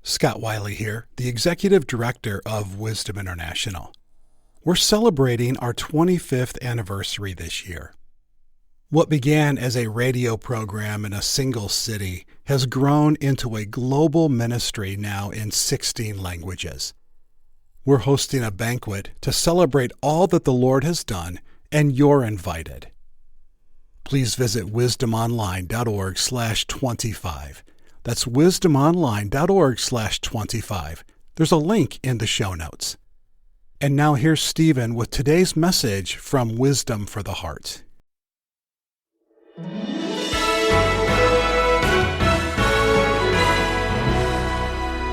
Scott Wiley here, the Executive Director of Wisdom International. We're celebrating our 25th anniversary this year. What began as a radio program in a single city has grown into a global ministry now in 16 languages. We're hosting a banquet to celebrate all that the Lord has done, and you're invited. Please visit wisdomonline.org/25. That's wisdomonline.org/25. There's a link in the show notes. And now here's Stephen with today's message from Wisdom for the Heart.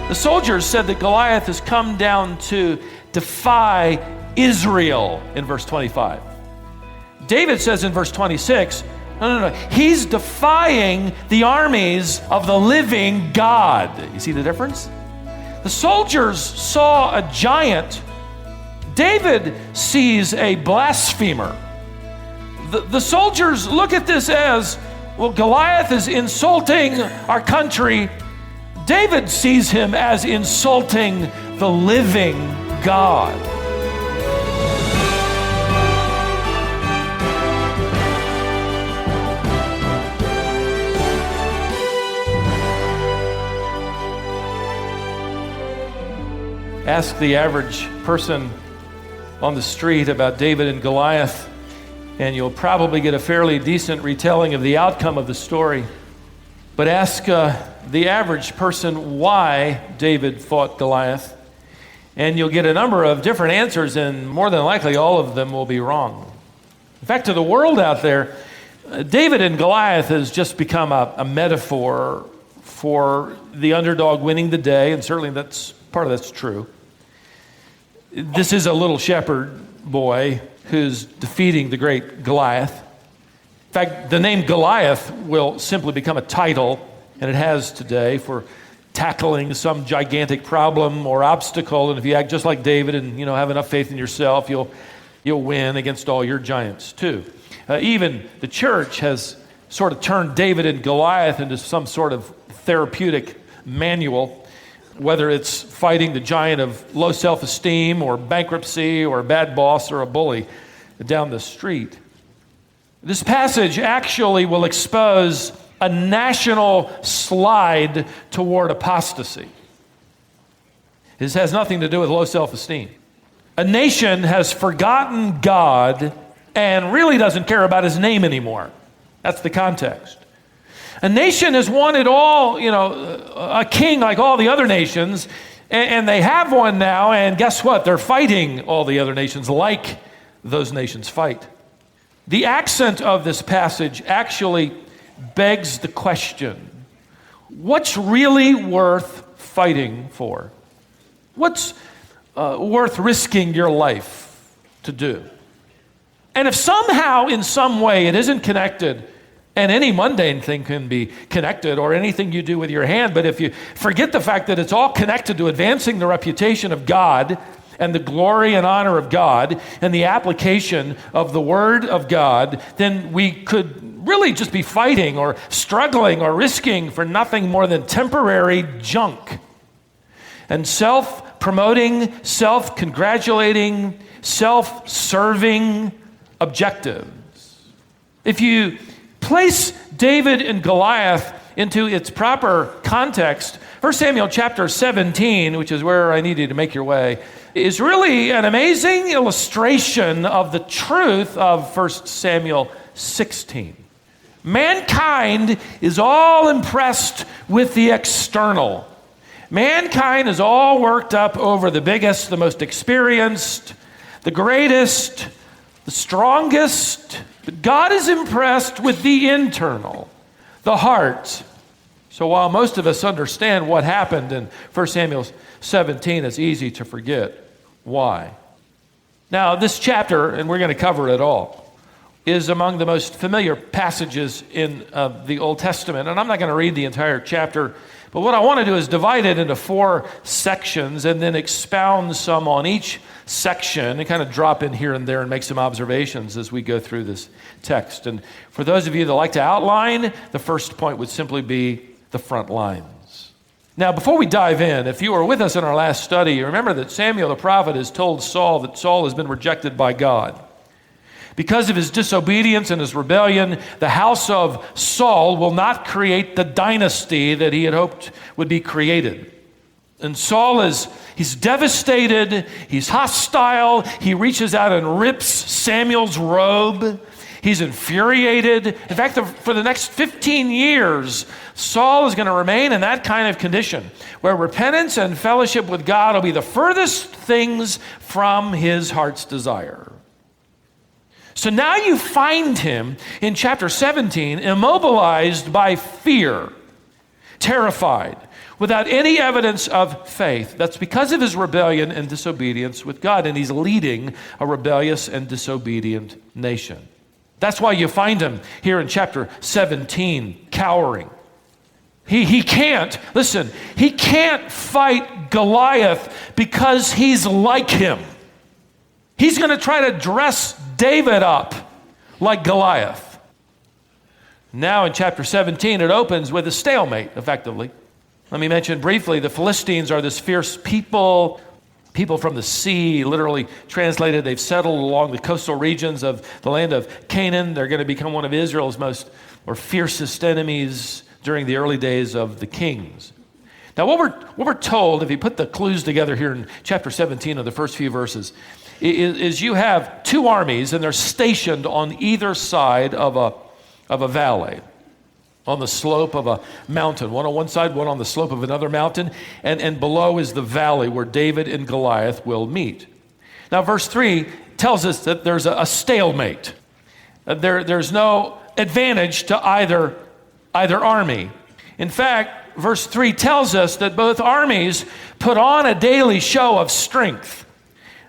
The soldiers said that Goliath has come down to defy Israel in verse 25. David says in verse 26, No. He's defying the armies of the living God. You see the difference? The soldiers saw a giant. David sees a blasphemer. The soldiers look at this as, well, Goliath is insulting our country. David sees him as insulting the living God. Ask the average person on the street about David and Goliath, and you'll probably get a fairly decent retelling of the outcome of the story. But ask the average person why David fought Goliath, and you'll get a number of different answers, and more than likely all of them will be wrong. In fact, to the world out there, David and Goliath has just become a metaphor for the underdog winning the day, and certainly part of that's true. This is a little shepherd boy who's defeating the great Goliath. In fact, the name Goliath will simply become a title, and it has today, for tackling some gigantic problem or obstacle. And if you act just like David and have enough faith in yourself, you'll win against all your giants too. Even the church has sort of turned David and Goliath into some sort of therapeutic manual, whether it's fighting the giant of low self-esteem or bankruptcy or a bad boss or a bully down the street. This passage actually will expose a national slide toward apostasy. This has nothing to do with low self-esteem. A nation has forgotten God and really doesn't care about his name anymore. That's the context. A nation has wanted a king like all the other nations, and they have one now, and guess what? They're fighting all the other nations like those nations fight. The accent of this passage actually begs the question, what's really worth fighting for? What's worth risking your life to do? And if somehow, in some way, it isn't connected, and any mundane thing can be connected, or anything you do with your hand, but if you forget the fact that it's all connected to advancing the reputation of God and the glory and honor of God and the application of the Word of God, then we could really just be fighting or struggling or risking for nothing more than temporary junk and self-promoting, self-congratulating, self-serving objectives. If you place David and Goliath into its proper context, 1 Samuel chapter 17, which is where I need you to make your way, is really an amazing illustration of the truth of 1 Samuel 16. Mankind is all impressed with the external. Mankind is all worked up over the biggest, the most experienced, the greatest, the strongest. But God is impressed with the internal, the heart. So while most of us understand what happened in 1 Samuel 17, it's easy to forget why. Now, this chapter, and we're going to cover it all, is among the most familiar passages in the Old Testament. And I'm not going to read the entire chapter, but what I want to do is divide it into 4 sections and then expound some on each section and kind of drop in here and there and make some observations as we go through this text. And for those of you that like to outline, the first point would simply be the front lines. Now, before we dive in, if you were with us in our last study, you remember that Samuel the prophet has told Saul that Saul has been rejected by God. Because of his disobedience and his rebellion, the house of Saul will not create the dynasty that he had hoped would be created. And Saul he's devastated, he's hostile, he reaches out and rips Samuel's robe. He's infuriated. In fact, for the next 15 years, Saul is going to remain in that kind of condition where repentance and fellowship with God will be the furthest things from his heart's desire. So now you find him in chapter 17, immobilized by fear, terrified, without any evidence of faith. That's because of his rebellion and disobedience with God, and he's leading a rebellious and disobedient nation. That's why you find him here in chapter 17, cowering. He can't fight Goliath because he's like him. He's going to try to dress David up like Goliath. Now in chapter 17, it opens with a stalemate, effectively. Let me mention briefly, the Philistines are this fierce people from the sea, literally translated. They've settled along the coastal regions of the land of Canaan. They're going to become one of Israel's fiercest enemies during the early days of the kings. Now, what we're told, if you put the clues together here in chapter 17 of the first few verses, is you have two armies, and they're stationed on either side of a valley, on the slope of a mountain, one on one side, one on the slope of another mountain, and below is the valley where David and Goliath will meet. Now, verse 3 tells us that there's a stalemate. There's no advantage to either army. In fact, verse 3 tells us that both armies put on a daily show of strength.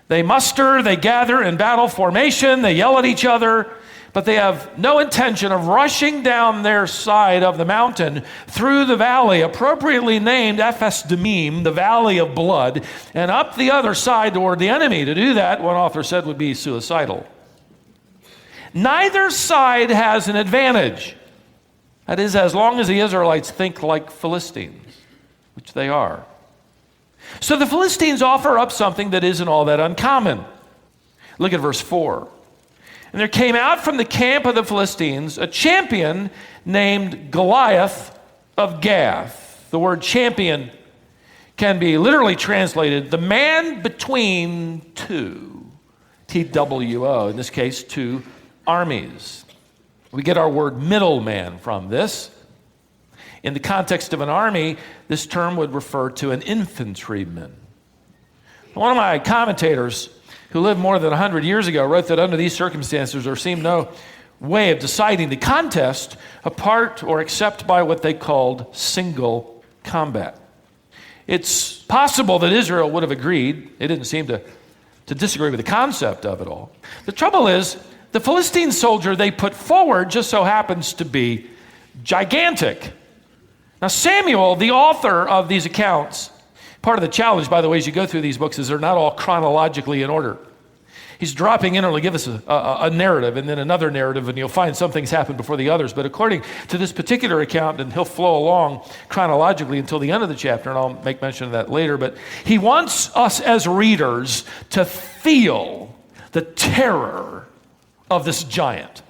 They muster, they gather in battle formation, they yell at each other, but they have no intention of rushing down their side of the mountain through the valley, appropriately named Ephes Damim, the valley of blood, and up the other side toward the enemy. To do that, one author said, would be suicidal. Neither side has an advantage. That is, as long as the Israelites think like Philistines, which they are. So the Philistines offer up something that isn't all that uncommon. Look at verse 4. And there came out from the camp of the Philistines a champion named Goliath of Gath. The word champion can be literally translated the man between two, TWO, in this case, two armies. We get our word middleman from this. In the context of an army, this term would refer to an infantryman. One of my commentators who lived more than 100 years ago wrote that under these circumstances there seemed no way of deciding the contest apart or except by what they called single combat. It's possible that Israel would have agreed. They didn't seem to disagree with the concept of it all. The trouble is, the Philistine soldier they put forward just so happens to be gigantic. Now, Samuel, the author of these accounts, part of the challenge, by the way, as you go through these books, is they're not all chronologically in order. He's dropping in to give us a narrative and then another narrative, and you'll find some things happen before the others. But according to this particular account, and he'll flow along chronologically until the end of the chapter, and I'll make mention of that later, but he wants us as readers to feel the terror of this giant.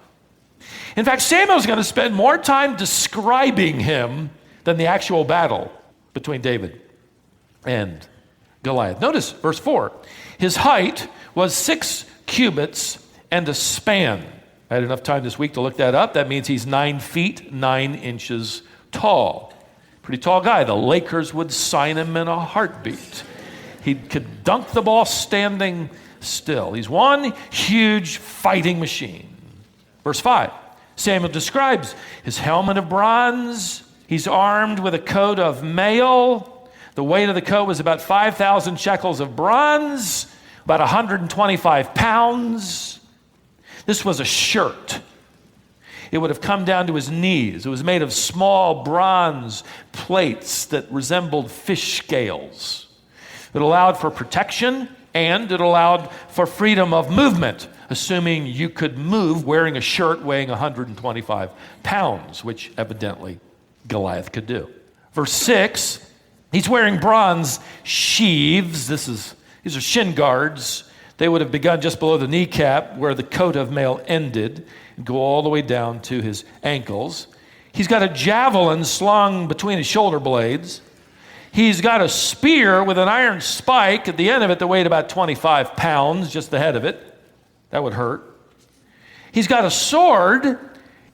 In fact, Samuel's going to spend more time describing him than the actual battle between David and Goliath. Notice verse 4. His height was 6 cubits and a span. I had enough time this week to look that up. That means he's 9 feet, 9 inches tall. Pretty tall guy. The Lakers would sign him in a heartbeat. He could dunk the ball standing still. He's one huge fighting machine. Verse 5. Samuel describes his helmet of bronze. He's armed with a coat of mail. The weight of the coat was about 5,000 shekels of bronze, about 125 pounds. This was a shirt. It would have come down to his knees. It was made of small bronze plates that resembled fish scales. It allowed for protection, and it allowed for freedom of movement, assuming you could move wearing a shirt weighing 125 pounds, which evidently Goliath could do. Verse 6, He's wearing bronze sheaves. These are shin guards. They would have begun just below the kneecap where the coat of mail ended and go all the way down to his ankles. He's got a javelin slung between his shoulder blades. He's got a spear with an iron spike at the end of it that weighed about 25 pounds, just the head of it. That would hurt. He's got a sword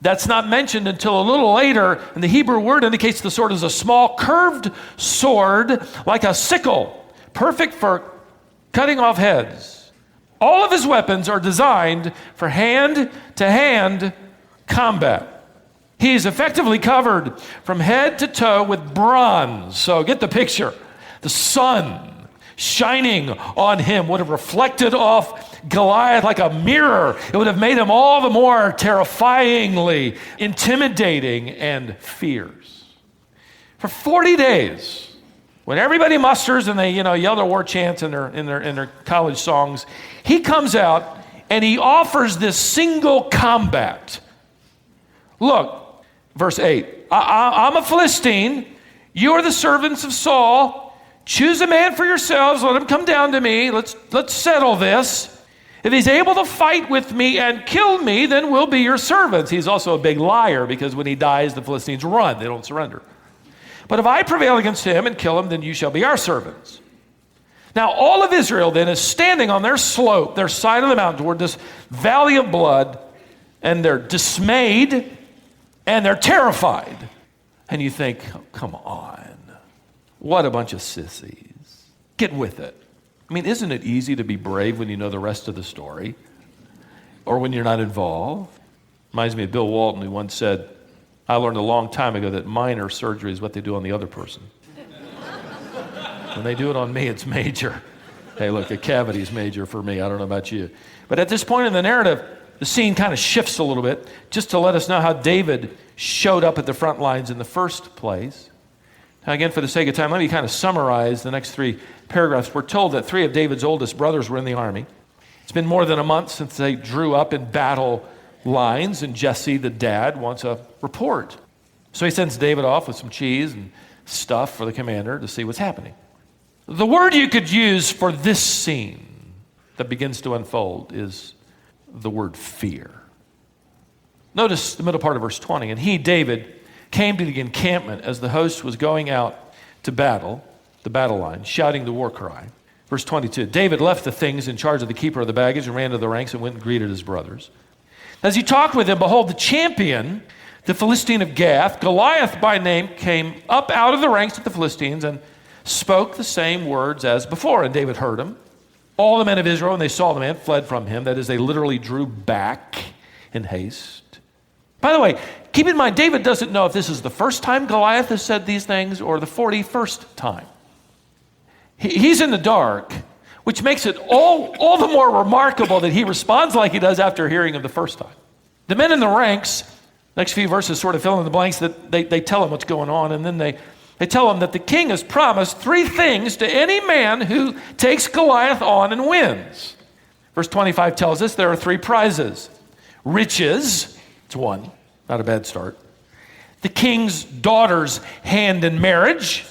that's not mentioned until a little later, and the Hebrew word indicates the sword is a small curved sword like a sickle, perfect for cutting off heads. All of his weapons are designed for hand-to-hand combat. He's effectively covered from head to toe with bronze. So get the picture. The sun shining on him would have reflected off Goliath like a mirror. It would have made him all the more terrifyingly intimidating and fierce. For 40 days, when everybody musters and they, yell their war chants in their college songs, he comes out and he offers this single combat. Look, verse 8, I'm a Philistine. You are the servants of Saul. Choose a man for yourselves. Let him come down to me. Let's settle this. If he's able to fight with me and kill me, then we'll be your servants. He's also a big liar because when he dies, the Philistines run. They don't surrender. But if I prevail against him and kill him, then you shall be our servants. Now, all of Israel then is standing on their slope, their side of the mountain toward this valley of blood, and they're dismayed and they're terrified. And you think, oh, come on, what a bunch of sissies. Get with it. I mean, isn't it easy to be brave when you know the rest of the story? Or when you're not involved? Reminds me of Bill Walton, who once said, I learned a long time ago that minor surgery is what they do on the other person. When they do it on me, it's major. Hey, look, a cavity is major for me. I don't know about you. But at this point in the narrative, the scene kind of shifts a little bit just to let us know how David showed up at the front lines in the first place. Now, again, for the sake of time, let me kind of summarize the next 3 paragraphs. We're told that 3 of David's oldest brothers were in the army. It's been more than a month since they drew up in battle lines, and Jesse, the dad, wants a report. So he sends David off with some cheese and stuff for the commander to see what's happening. The word you could use for this scene that begins to unfold is the word fear. Notice the middle part of verse 20. And he, David, came to the encampment as the host was going out to battle, the battle line, shouting the war cry. Verse 22, David left the things in charge of the keeper of the baggage and ran to the ranks and went and greeted his brothers. As he talked with them, behold, the champion, the Philistine of Gath, Goliath by name, came up out of the ranks of the Philistines and spoke the same words as before. And David heard him. All the men of Israel, when they saw the man, fled from him. That is, they literally drew back in haste. By the way, keep in mind, David doesn't know if this is the first time Goliath has said these things or the 41st time. He's in the dark, which makes it all the more remarkable that he responds like he does after hearing of the first time. The men in the ranks, next few verses sort of fill in the blanks, that they tell him what's going on, and then they tell him that the king has promised 3 things to any man who takes Goliath on and wins. Verse 25 tells us there are 3 prizes. Riches, it's 1, not a bad start. The king's daughter's hand in marriage,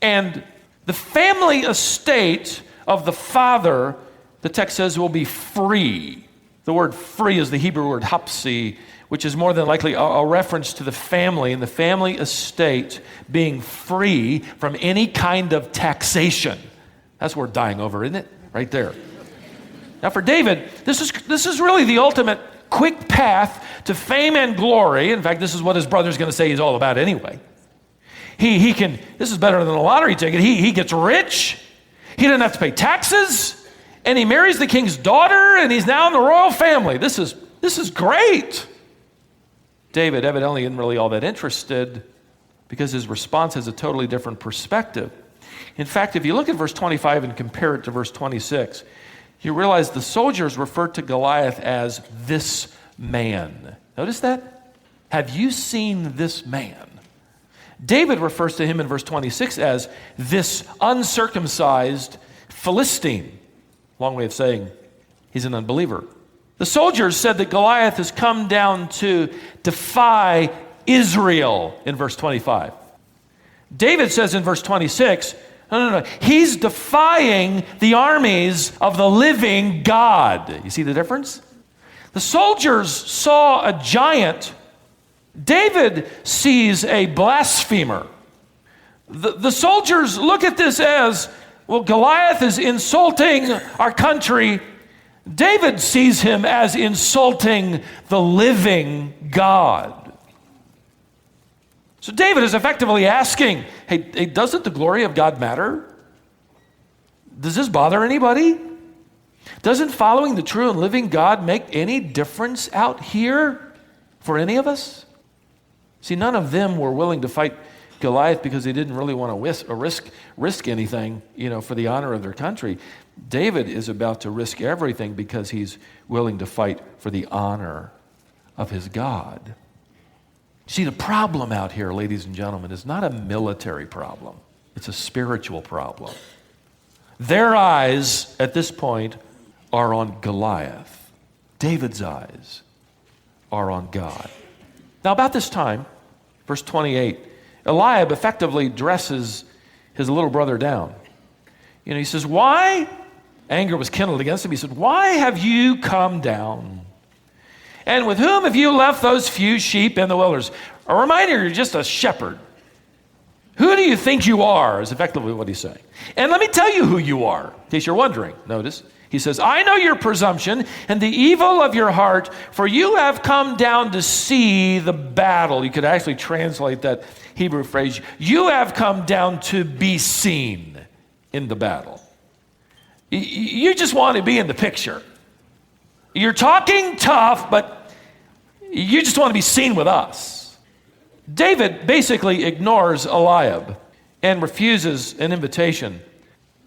and the family estate of the father, the text says, will be free. The word free is the Hebrew word hapsi, which is more than likely a reference to the family and the family estate being free from any kind of taxation. That's what we're dying over, isn't it? Right there. Now for David, this is really the ultimate quick path to fame and glory. In fact, this is what his brother's going to say he's all about anyway. He can, this is better than a lottery ticket. He gets rich. He doesn't have to pay taxes. And he marries the king's daughter, and he's now in the royal family. This is great. David evidently isn't really all that interested because his response has a totally different perspective. In fact, if you look at verse 25 and compare it to verse 26, you realize the soldiers refer to Goliath as this man. Notice that? Have you seen this man? David refers to him in verse 26 as this uncircumcised Philistine. Long way of saying he's an unbeliever. The soldiers said that Goliath has come down to defy Israel in verse 25. David says in verse 26, no. He's defying the armies of the living God. You see the difference? The soldiers saw a giant. David sees a blasphemer. The soldiers look at this as, well, Goliath is insulting our country. David sees him as insulting the living God. So David is effectively asking, hey, doesn't the glory of God matter? Does this bother anybody? Doesn't following the true and living God make any difference out here for any of us? See, none of them were willing to fight Goliath because they didn't really want to risk anything, for the honor of their country. David is about to risk everything because he's willing to fight for the honor of his God. See, the problem out here, ladies and gentlemen, is not a military problem. It's a spiritual problem. Their eyes, at this point, are on Goliath. David's eyes are on God. Now, about this time, verse 28, Eliab effectively dresses his little brother down. He says, why? Anger was kindled against him. He said, why have you come down? And with whom have you left those few sheep in the wilderness? A reminder, you're just a shepherd. Who do you think you are, is effectively what he's saying. And let me tell you who you are, in case you're wondering. Notice, he says, I know your presumption and the evil of your heart, for you have come down to see the battle. You could actually translate that Hebrew phrase, you have come down to be seen in the battle. You just want to be in the picture. You're talking tough, but you just want to be seen with us. David basically ignores Eliab and refuses an invitation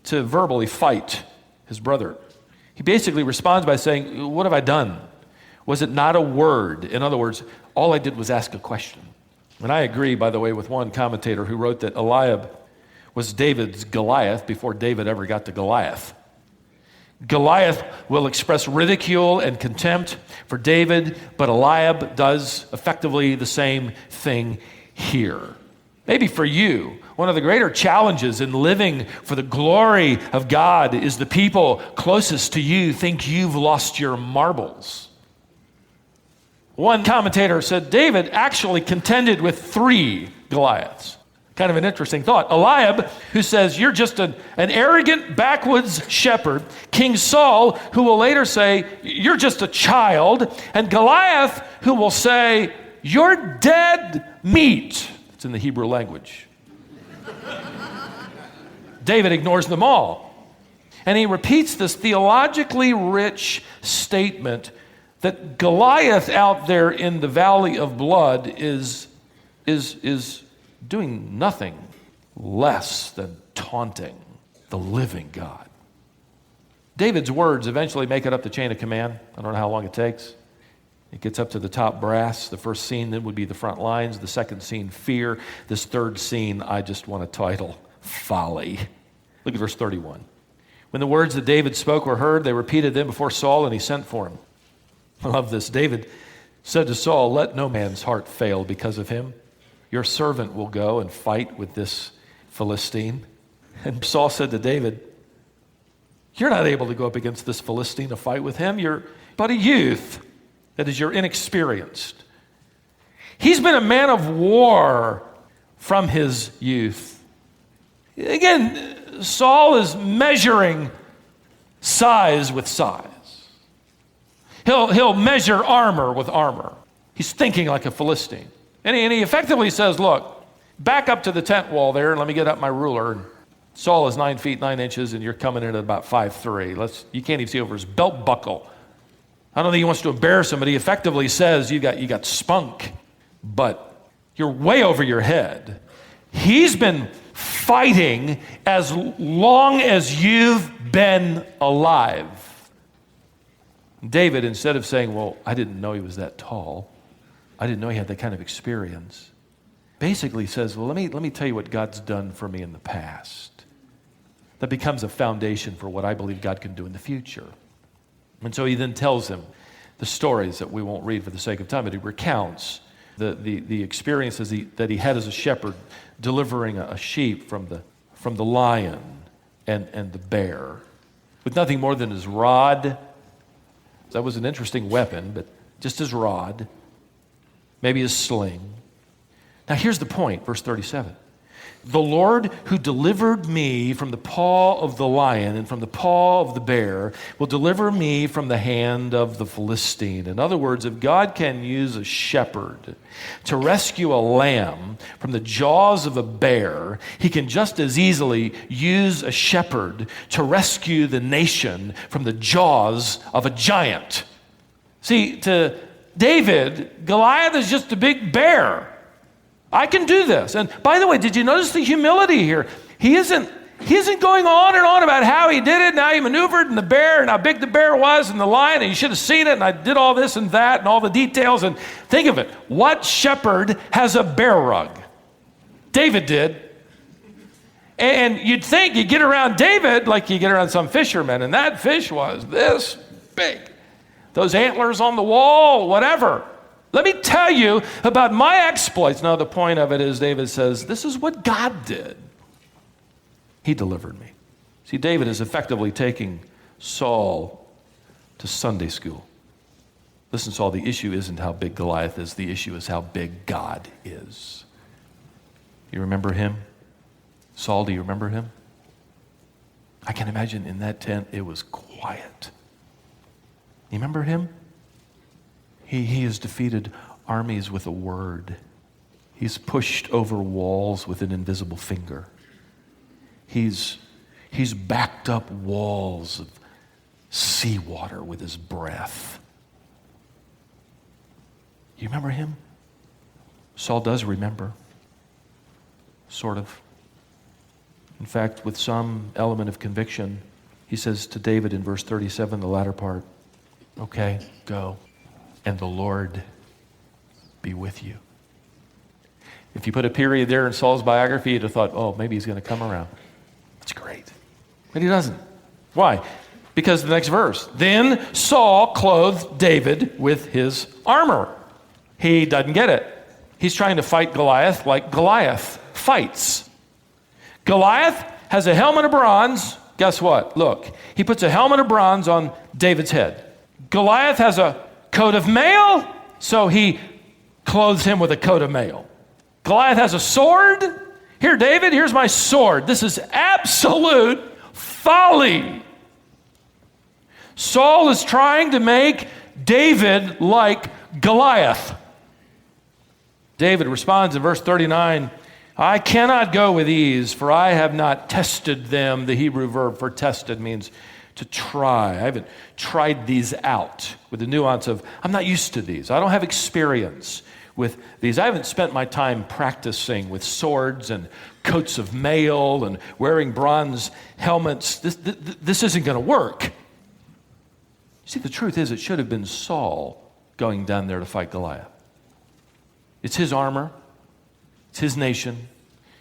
to verbally fight his brother. He basically responds by saying, what have I done? Was it not a word? In other words, all I did was ask a question. And I agree, by the way, with one commentator who wrote that Eliab was David's Goliath before David ever got to Goliath. Goliath will express ridicule and contempt for David, but Eliab does effectively the same thing here. Maybe for you, one of the greater challenges in living for the glory of God is the people closest to you think you've lost your marbles. One commentator said David actually contended with 3 Goliaths. Kind of an interesting thought. Eliab, who says, you're just an arrogant backwoods shepherd. King Saul, who will later say, you're just a child. And Goliath, who will say, you're dead meat. It's in the Hebrew language. David ignores them all. And he repeats this theologically rich statement that Goliath out there in the valley of blood is doing nothing less than taunting the living God. David's words eventually make it up the chain of command. I don't know how long it takes. It gets up to the top brass. The first scene then would be the front lines. The second scene, fear. This third scene, I just want to title Folly. Look at verse 31. When the words that David spoke were heard, they repeated them before Saul, and he sent for him. I love this. David said to Saul, let no man's heart fail because of him. Your servant will go and fight with this Philistine. And Saul said to David, you're not able to go up against this Philistine to fight with him. You're but a youth. That is, you're inexperienced. He's been a man of war from his youth. Again, Saul is measuring size with size. He'll measure armor with armor. He's thinking like a Philistine. And he effectively says, look, back up to the tent wall there and let me get up my ruler. And Saul is 9 feet, 9 inches, and you're coming in at about 5'3". You can't even see over his belt buckle. I don't think he wants to embarrass him, but he effectively says, you got spunk, but you're way over your head. He's been fighting as long as you've been alive. David, instead of saying, well, I didn't know he was that tall, I didn't know he had that kind of experience, basically says, well, let me tell you what God's done for me in the past. That becomes a foundation for what I believe God can do in the future. And so he then tells him the stories that we won't read for the sake of time, but he recounts the experiences that he had as a shepherd, delivering a sheep from the lion and the bear with nothing more than his rod. That was an interesting weapon, but just his rod, maybe his sling. Now here's the point, verse 37. The Lord who delivered me from the paw of the lion and from the paw of the bear will deliver me from the hand of the Philistine. In other words, if God can use a shepherd to rescue a lamb from the jaws of a bear, he can just as easily use a shepherd to rescue the nation from the jaws of a giant. See, to David, Goliath is just a big bear. I can do this. And by the way, did you notice the humility here? He isn't going on and on about how he did it and how he maneuvered and the bear and how big the bear was and the lion and you should have seen it and I did all this and that and all the details. And think of it. What shepherd has a bear rug? David did. And you'd think you get around David like you get around some fisherman, and that fish was this big. Those antlers on the wall, whatever. Let me tell you about my exploits. Now, the point of it is David says, this is what God did. He delivered me. See, David is effectively taking Saul to Sunday school. Listen, Saul, the issue isn't how big Goliath is. The issue is how big God is. You remember him? Saul, do you remember him? I can imagine in that tent it was quiet. You remember him? He has defeated armies with a word. He's pushed over walls with an invisible finger. He's backed up walls of seawater with his breath. You remember him? Saul does remember. Sort of. In fact, with some element of conviction, he says to David in verse 37, the latter part, okay, go. And the Lord be with you. If you put a period there in Saul's biography, you'd have thought, oh, maybe he's going to come around. That's great. But he doesn't. Why? Because the next verse. Then Saul clothed David with his armor. He doesn't get it. He's trying to fight Goliath like Goliath fights. Goliath has a helmet of bronze. Guess what? Look, he puts a helmet of bronze on David's head. Goliath has a coat of mail, so he clothes him with a coat of mail. Goliath has a sword. Here, David, here's my sword. This is absolute folly. Saul is trying to make David like Goliath. David responds in verse 39, I cannot go with these, for I have not tested them. The Hebrew verb for tested means to try. I haven't tried these out with the nuance of, I'm not used to these. I don't have experience with these. I haven't spent my time practicing with swords and coats of mail and wearing bronze helmets. This isn't going to work. See, the truth is it should have been Saul going down there to fight Goliath. It's his armor. It's his nation,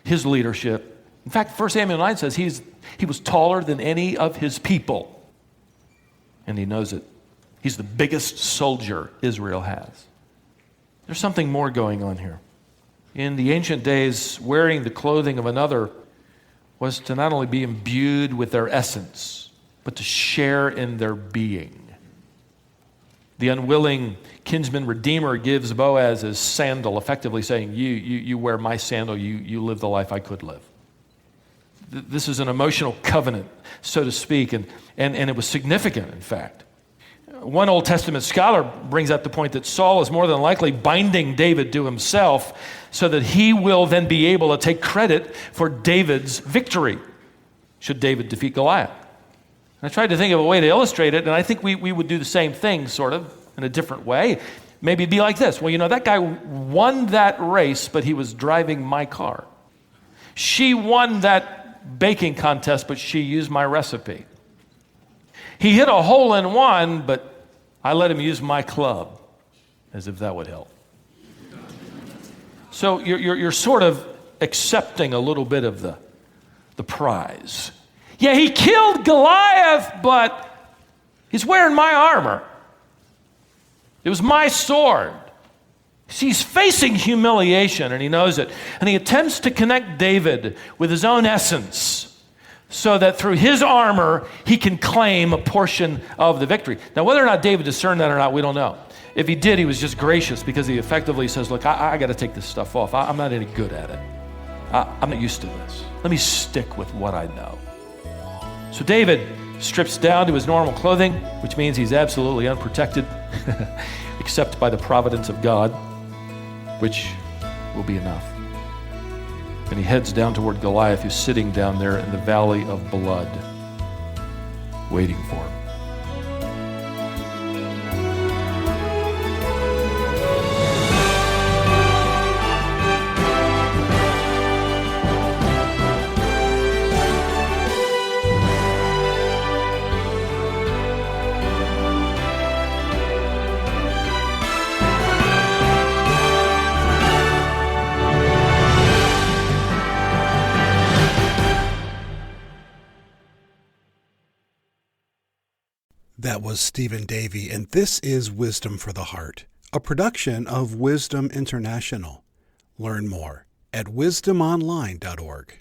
his leadership. In fact, 1 Samuel 9 says he was taller than any of his people. And he knows it. He's the biggest soldier Israel has. There's something more going on here. In the ancient days, wearing the clothing of another was to not only be imbued with their essence, but to share in their being. The unwilling kinsman redeemer gives Boaz his sandal, effectively saying, you wear my sandal, you live the life I could live. This is an emotional covenant, so to speak, and it was significant, in fact. One Old Testament scholar brings up the point that Saul is more than likely binding David to himself so that he will then be able to take credit for David's victory, should David defeat Goliath. I tried to think of a way to illustrate it, and I think we would do the same thing, sort of, in a different way. Maybe it'd be like this. Well, that guy won that race, but he was driving my car. She won that baking contest, but she used my recipe. He hit a hole in one, but I let him use my club, as if that would help. So you're sort of accepting a little bit of the prize. Yeah, he killed Goliath, but he's wearing my armor. It was my sword. He's facing humiliation, and he knows it. And he attempts to connect David with his own essence so that through his armor, he can claim a portion of the victory. Now, whether or not David discerned that or not, we don't know. If he did, he was just gracious because he effectively says, look, I got to take this stuff off. I'm not any good at it. I'm not used to this. Let me stick with what I know. So David strips down to his normal clothing, which means he's absolutely unprotected, except by the providence of God, which will be enough. And he heads down toward Goliath, who's sitting down there in the valley of blood, waiting for him. That was Stephen Davey, and this is Wisdom for the Heart, a production of Wisdom International. Learn more at wisdomonline.org.